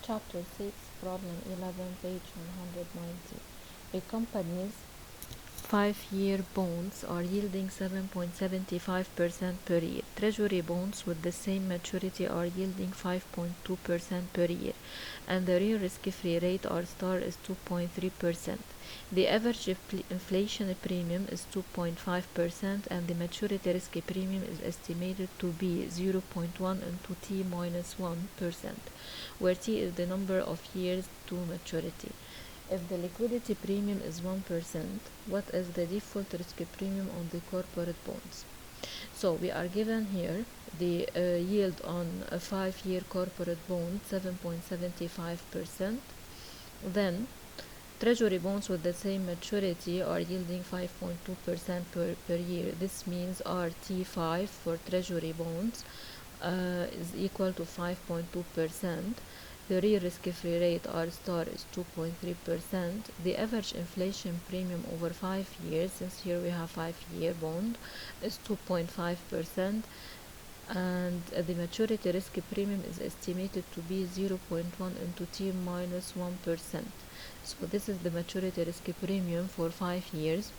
Chapter 6, Problem 11, page 190. A company's 5-year bonds are yielding 7.75% per year. Treasury bonds with the same maturity are yielding 5.2% per year, and the real risk-free rate R star is 2.3%. The average inflation premium is 2.5%, and the maturity risk premium is estimated to be 0.1 into T minus 1%, where T is the number of years to maturity. If the liquidity premium is 1%, what is the default risk premium on the corporate bonds? So we are given here the yield on a 5-year corporate bond, 7.75%. Then treasury bonds with the same maturity are yielding 5.2% per year. This means RT5 for treasury bonds is equal to 5.2%. The real risk-free rate R star is 2.3%. The average inflation premium over 5 years, since here we have 5-year bond, is 2.5%, and the maturity risk premium is estimated to be 0.1 into T minus 1%. So this is the maturity risk premium for 5 years,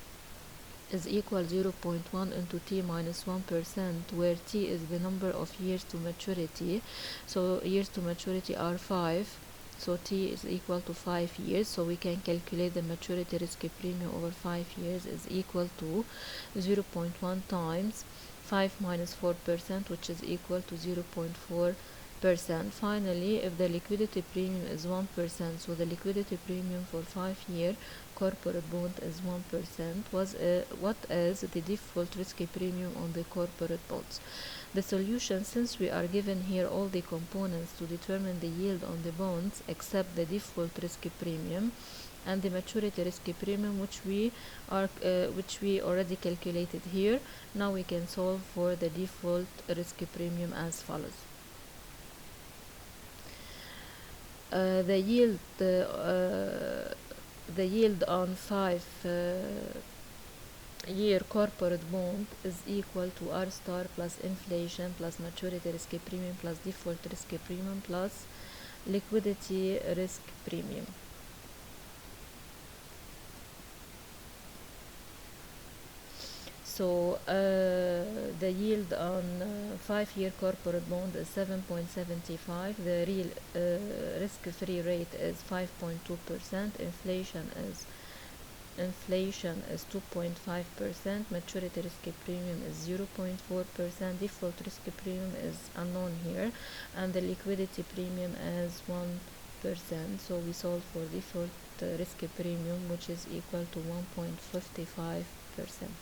is equal 0.1 into T minus 1%, where T is the number of years to maturity. So years to maturity are 5, so T is equal to 5 years. So we can calculate the maturity risk premium over 5 years is equal to 0.1 times 5 minus 4%, which is equal to 0.4%. Finally, if the liquidity premium is 1%, so the liquidity premium for 5-year corporate bond is 1%. What is the default risk premium on the corporate bonds? The solution, since we are given here all the components to determine the yield on the bonds except the default risk premium and the maturity risk premium, which we already calculated here. Now we can solve for the default risk premium as follows. The yield on 5-year corporate bond is equal to R star plus inflation plus maturity risk premium plus default risk premium plus liquidity risk premium. So the yield on 5-year corporate bond is 7.75. The real risk-free rate is 5.2%. Inflation is 2.5%. Maturity risk premium is 0.4%. Default risk premium is unknown here, and the liquidity premium is 1%. So we solve for default risk premium, which is equal to 1.55%.